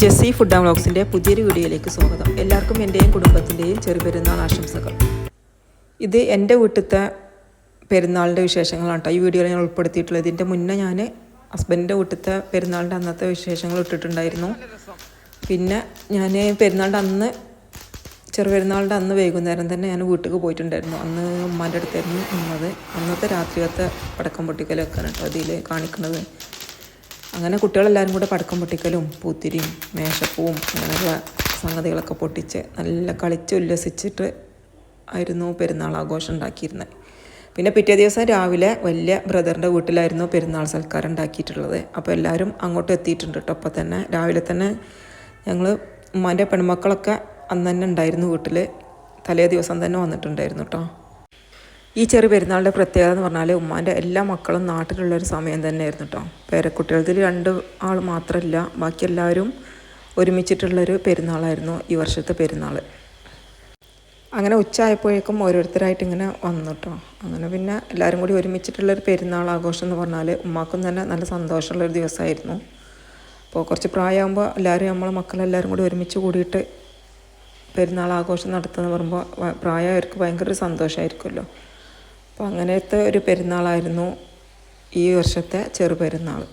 Jessy food and വ്ളോഗ്സിൻ്റെ പുതിയൊരു വീഡിയോയിലേക്ക് സ്വാഗതം. എല്ലാവർക്കും എൻ്റെയും കുടുംബത്തിൻ്റെയും ചെറുപെരുന്നാൾ ആശംസകൾ. ഇത് എൻ്റെ വീട്ടിലത്തെ പെരുന്നാളിൻ്റെ വിശേഷങ്ങളാണ് കേട്ടോ ഈ വീഡിയോയിൽ ഞാൻ ഉൾപ്പെടുത്തിയിട്ടുള്ളത്. ഇതിൻ്റെ മുന്നേ ഞാൻ ഹസ്ബൻഡിൻ്റെ വീട്ടിലത്തെ പെരുന്നാളിൻ്റെ അന്നത്തെ വിശേഷങ്ങൾ ഇട്ടിട്ടുണ്ടായിരുന്നു. പിന്നെ ഞാൻ പെരുന്നാളിൻ്റെ അന്ന് ചെറുപെരുന്നാളിൻ്റെ അന്ന് വൈകുന്നേരം തന്നെ ഞാൻ വീട്ടിലേക്ക് പോയിട്ടുണ്ടായിരുന്നു. അന്ന് ഉമ്മാൻ്റെ അടുത്തായിരുന്നു നിന്നത്. അന്നത്തെ രാത്രിയത്തെ പടക്കം പൊട്ടിക്കലൊക്കെയാണ് കേട്ടോ അതിൽ കാണിക്കുന്നത്. അങ്ങനെ കുട്ടികളെല്ലാവരും കൂടെ പടക്കം പൊട്ടിക്കലും പൂത്തിരിയും മേശപ്പൂവും അങ്ങനെയുള്ള സംഗതികളൊക്കെ പൊട്ടിച്ച് നല്ല കളിച്ച് ഉല്ലസിച്ചിട്ട് ആയിരുന്നു പെരുന്നാൾ ആഘോഷം ഉണ്ടാക്കിയിരുന്നത്. പിന്നെ പിറ്റേ ദിവസം രാവിലെ വലിയ ബ്രദറിൻ്റെ വീട്ടിലായിരുന്നു പെരുന്നാൾ സൽക്കാരം ഉണ്ടാക്കിയിട്ടുള്ളത്. അപ്പോൾ എല്ലാവരും അങ്ങോട്ട് എത്തിയിട്ടുണ്ട് കേട്ടോ. അപ്പോൾ തന്നെ രാവിലെ തന്നെ ഞങ്ങൾ ഉമ്മാൻ്റെ പെൺമക്കളൊക്കെ അന്ന് തന്നെ ഉണ്ടായിരുന്നു വീട്ടിൽ. തലേ ദിവസം തന്നെ വന്നിട്ടുണ്ടായിരുന്നു കേട്ടോ. ഈ ചെറിയ പെരുന്നാളിൻ്റെ പ്രത്യേകത എന്ന് പറഞ്ഞാൽ ഉമ്മാൻ്റെ എല്ലാ മക്കളും നാട്ടിലുള്ളൊരു സമയം തന്നെയായിരുന്നു കേട്ടോ. പേരക്കുട്ടികളിൽ 2 ആൾ മാത്രമല്ല, ബാക്കി എല്ലാവരും ഒരുമിച്ചിട്ടുള്ളൊരു പെരുന്നാളായിരുന്നു ഈ വർഷത്തെ പെരുന്നാൾ. അങ്ങനെ ഉച്ചയായപ്പോഴേക്കും ഓരോരുത്തരായിട്ട് ഇങ്ങനെ വന്നു കേട്ടോ. അങ്ങനെ പിന്നെ എല്ലാവരും കൂടി ഒരുമിച്ചിട്ടുള്ളൊരു പെരുന്നാൾ ആഘോഷം എന്ന് പറഞ്ഞാൽ ഉമ്മാക്കും തന്നെ നല്ല സന്തോഷമുള്ളൊരു ദിവസമായിരുന്നു. അപ്പോൾ കുറച്ച് പ്രായമാകുമ്പോൾ എല്ലാവരും നമ്മളെ മക്കളെല്ലാവരും കൂടി ഒരുമിച്ച് കൂടിയിട്ട് പെരുന്നാൾ ആഘോഷം നടത്തുമെന്ന് പറയുമ്പോൾ പ്രായമായവർക്ക് ഭയങ്കര ഒരു സന്തോഷമായിരിക്കുമല്ലോ. അപ്പോൾ അങ്ങനത്തെ ഒരു പെരുന്നാളായിരുന്നു ഈ വർഷത്തെ ചെറുപെരുന്നാൾ.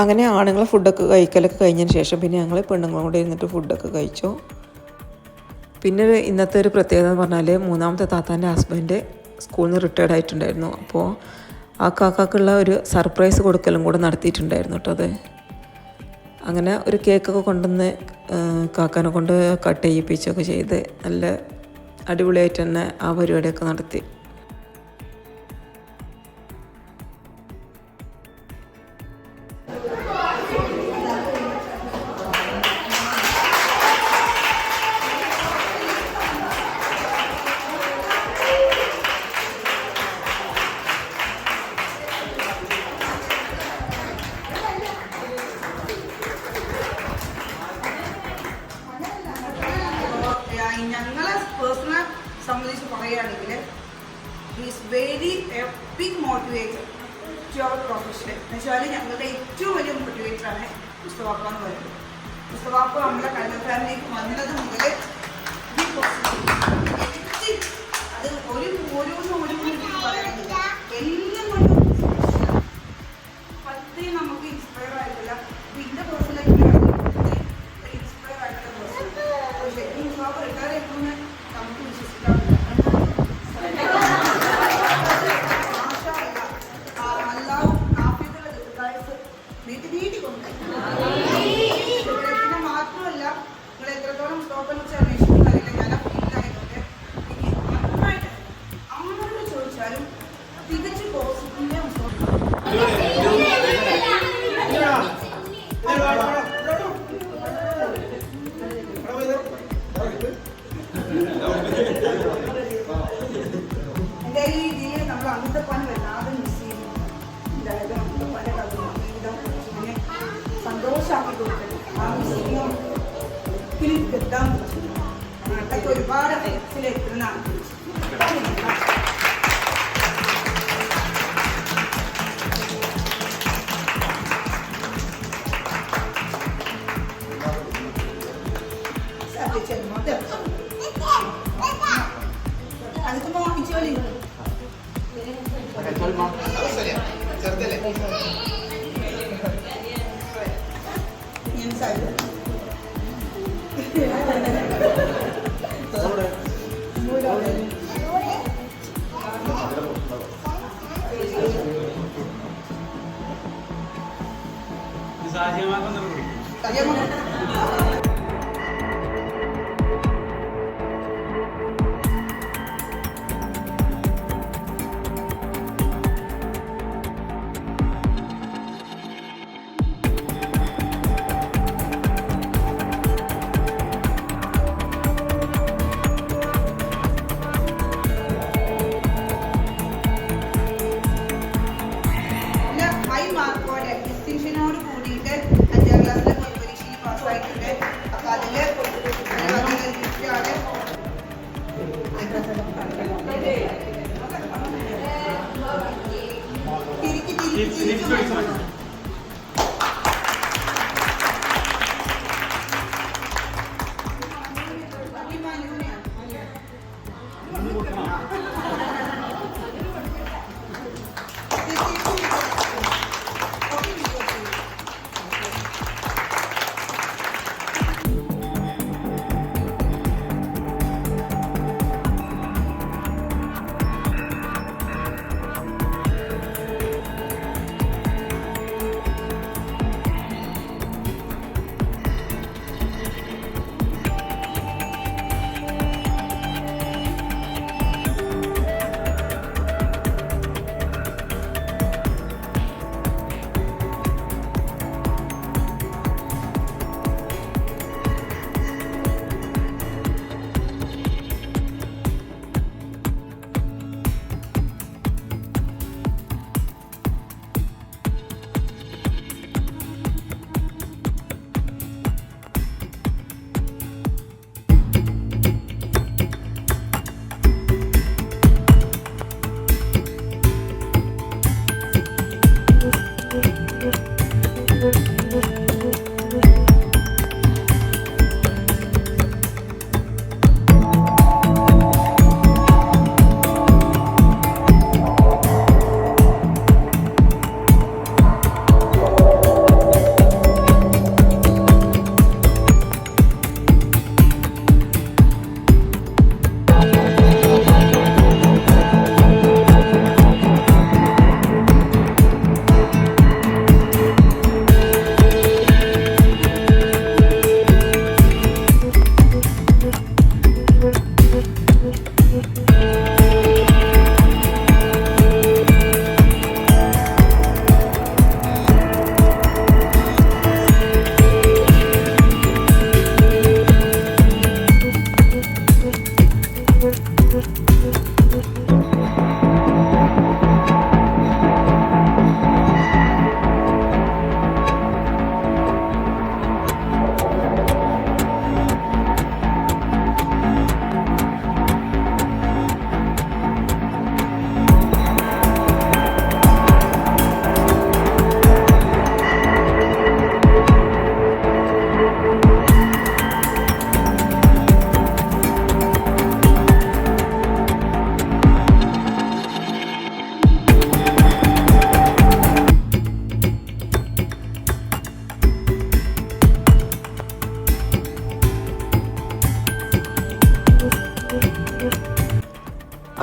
അങ്ങനെ ആണുങ്ങൾ ഫുഡൊക്കെ കഴിക്കലൊക്കെ കഴിഞ്ഞതിന് ശേഷം പിന്നെ ഞങ്ങൾ പെണ്ണുങ്ങളും കൂടെ ഇരുന്നിട്ട് ഫുഡൊക്കെ കഴിച്ചു. പിന്നെ ഇന്നത്തെ ഒരു പ്രത്യേകത എന്ന് പറഞ്ഞാൽ മൂന്നാമത്തെ താത്താൻ്റെ ഹസ്ബൻഡ് സ്കൂളിൽ നിന്ന് റിട്ടയർഡ് ആയിട്ടുണ്ടായിരുന്നു. അപ്പോൾ ആ കാക്കാക്കുള്ള ഒരു സർപ്രൈസ് കൊടുക്കലും കൂടെ നടത്തിയിട്ടുണ്ടായിരുന്നു കേട്ടോ. അത് അങ്ങനെ ഒരു കേക്കൊക്കെ കൊണ്ടുവന്ന് കാക്കാനെ കൊണ്ട് കട്ട് ചെയ്യിപ്പിച്ചൊക്കെ ചെയ്ത് നല്ല അടിപൊളിയായിട്ട് തന്നെ ആ പരിപാടിയൊക്കെ നടത്തി. ഞങ്ങളെ പേഴ്സണൽ സംബന്ധിച്ച് പറയുകയാണെങ്കിൽ is very big motivator to our profession. എന്നുവെച്ചാൽ ഞങ്ങളുടെ ഏറ്റവും വലിയ മോട്ടിവേറ്ററാണ് മുസ്തഫാപ്പ എന്ന് പറയുന്നത്. മുസ്തഫാപ്പ നമ്മളെ കലാകാരനിലേക്ക് വന്നത് മുതൽ അത് ഓരോന്നും പറയുന്നില്ല, എല്ലാം കൊണ്ടും പത്തേ നമുക്ക് ഇൻസ്പയർ ആയിട്ടില്ല. പിന്നെ പേഴ്സണലായിട്ട് ഇൻസ്പയർ ആയിട്ടുള്ള പേഴ്സൺ ശരിക്കും മുസ്തഫാപ്പ റിട്ടയർ ചെയ്യുമെന്ന് നമുക്ക് വിശ്വസിക്കാറില്ല. പിന്നെ മാത്രമല്ല നിങ്ങൾ എത്രത്തോളം സ്റ്റോപ്പ് എന്ന് വെച്ചാൽ അന്വേഷിക്കുന്നറിയില്ല. ഞാൻ ആ ഫീൽഡായതുകൊണ്ട് ഇനി നന്നായിട്ട് അമ്മയോട് ചോദിച്ചാലും തികച്ച് പോസിറ്റീവ് എൻ്റെ ഈ രീതിയിൽ നമ്മൾ മുത്തപ്പാനെ വല്ലാതെ മിസ് ചെയ്യുന്നു. എന്തായാലും മുത്തപ്പാൻ്റെ ജീവിതം ഇങ്ങനെ സന്തോഷമാക്കി കൊടുക്കണം. ആ മിസ്സിങ് ഒരിക്കലും എത്താൻ പറ്റില്ല. നാട്ടിലൊക്കെ ഒരുപാട് എക്സിലെത്തുന്നതാണ്.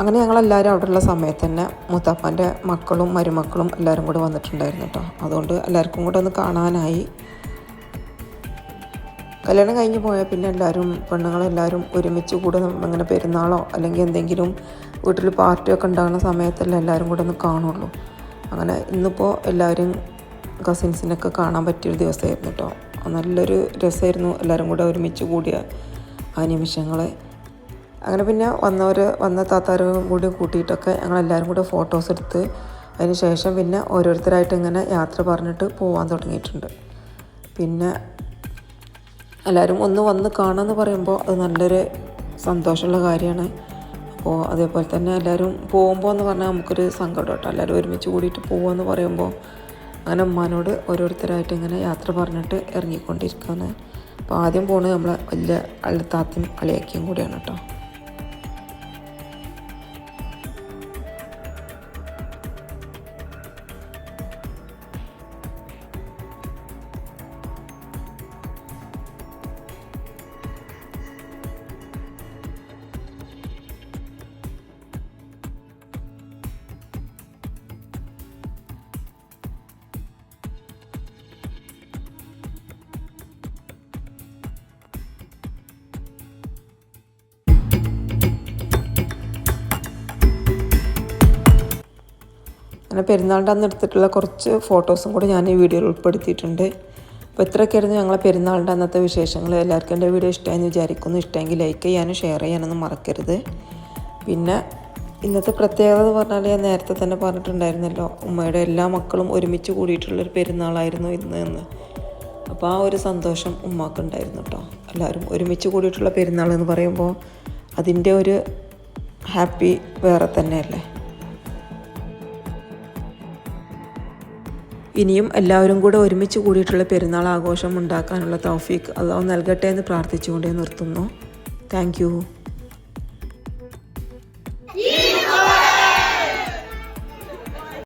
അങ്ങനെ ഞങ്ങളെല്ലാവരും അവിടെയുള്ള സമയത്ത് തന്നെ മുത്തപ്പൻ്റെ മക്കളും മരുമക്കളും എല്ലാവരും കൂടെ വന്നിട്ടുണ്ടായിരുന്നു കേട്ടോ. അതുകൊണ്ട് എല്ലാവർക്കും കൂടെ ഒന്ന് കാണാനായി. കല്യാണം കഴിഞ്ഞ് പോയാൽ പിന്നെ എല്ലാവരും പെണ്ണുങ്ങളെല്ലാവരും ഒരുമിച്ച് കൂടെ അങ്ങനെ പെരുന്നാളോ അല്ലെങ്കിൽ എന്തെങ്കിലും വീട്ടിൽ പാർട്ടിയൊക്കെ ഉണ്ടാകുന്ന സമയത്തല്ല എല്ലാവരും കൂടെ ഒന്ന് കാണുള്ളൂ. അങ്ങനെ ഇന്നിപ്പോൾ എല്ലാവരും കസിൻസിനൊക്കെ കാണാൻ പറ്റിയൊരു ദിവസമായിരുന്നു കേട്ടോ. നല്ലൊരു രസമായിരുന്നു എല്ലാവരും കൂടെ ഒരുമിച്ച് കൂടിയ ആ നിമിഷങ്ങളെ. അങ്ങനെ പിന്നെ വന്ന താത്താരും കൂടി കൂട്ടിയിട്ടൊക്കെ ഞങ്ങളെല്ലാവരും കൂടെ ഫോട്ടോസ് എടുത്ത് അതിന് ശേഷം പിന്നെ ഓരോരുത്തരായിട്ട് ഇങ്ങനെ യാത്ര പറഞ്ഞിട്ട് പോകാൻ തുടങ്ങിയിട്ടുണ്ട്. പിന്നെ എല്ലാവരും ഒന്ന് വന്ന് കാണാമെന്ന് പറയുമ്പോൾ അത് നല്ലൊരു സന്തോഷമുള്ള കാര്യമാണ്. അപ്പോൾ അതേപോലെ തന്നെ എല്ലാവരും പോകുമ്പോൾ എന്ന് പറഞ്ഞാൽ നമുക്കൊരു സങ്കടം കേട്ടോ. എല്ലാവരും ഒരുമിച്ച് കൂടിയിട്ട് പോകുമെന്ന് പറയുമ്പോൾ അങ്ങനെ ഉമ്മാനോട് ഓരോരുത്തരായിട്ട് ഇങ്ങനെ യാത്ര പറഞ്ഞിട്ട് ഇറങ്ങിക്കൊണ്ടിരിക്കുകയാണ്. അപ്പോൾ ആദ്യം പോകുന്നത് നമ്മളെ വലിയ അള്ളത്താത്തയും അളിയാക്കിയും കൂടിയാണ് കേട്ടോ. അങ്ങനെ പെരുന്നാളിൻ്റെ അന്ന് എടുത്തിട്ടുള്ള കുറച്ച് ഫോട്ടോസും കൂടി ഞാൻ ഈ വീഡിയോയിൽ ഉൾപ്പെടുത്തിയിട്ടുണ്ട്. അപ്പോൾ ഇത്രയൊക്കെയായിരുന്നു ഞങ്ങളെ പെരുന്നാളിൻ്റെ അന്നത്തെ വിശേഷങ്ങൾ. എല്ലാവർക്കും എൻ്റെ വീഡിയോ ഇഷ്ടമായെന്ന് വിചാരിക്കുന്നു. ഇഷ്ടമെങ്കിൽ ലൈക്ക് ചെയ്യാനും ഷെയർ ചെയ്യാനൊന്നും മറക്കരുത്. പിന്നെ ഇന്നത്തെ പ്രത്യേകത എന്ന് പറഞ്ഞാൽ ഞാൻ നേരത്തെ തന്നെ പറഞ്ഞിട്ടുണ്ടായിരുന്നല്ലോ, ഉമ്മയുടെ എല്ലാ മക്കളും ഒരുമിച്ച് കൂടിയിട്ടുള്ളൊരു പെരുന്നാളായിരുന്നു ഇന്ന് എന്ന്. അപ്പോൾ ആ ഒരു സന്തോഷം ഉമ്മാക്കുണ്ടായിരുന്നു കേട്ടോ. എല്ലാവരും ഒരുമിച്ച് കൂടിയിട്ടുള്ള പെരുന്നാൾ എന്ന് പറയുമ്പോൾ അതിൻ്റെ ഒരു ഹാപ്പി വേറെ തന്നെയല്ലേ. ഇനിയും എല്ലാവരും കൂടെ ഒരുമിച്ച് കൂടിയിട്ടുള്ള പെരുന്നാൾ ആഘോഷം ഉണ്ടാക്കാനുള്ള തൗഫീഖ് അല്ലാഹു നൽകട്ടെ എന്ന് പ്രാർത്ഥിച്ചുകൊണ്ടേ നിർത്തുന്നു. Thank you.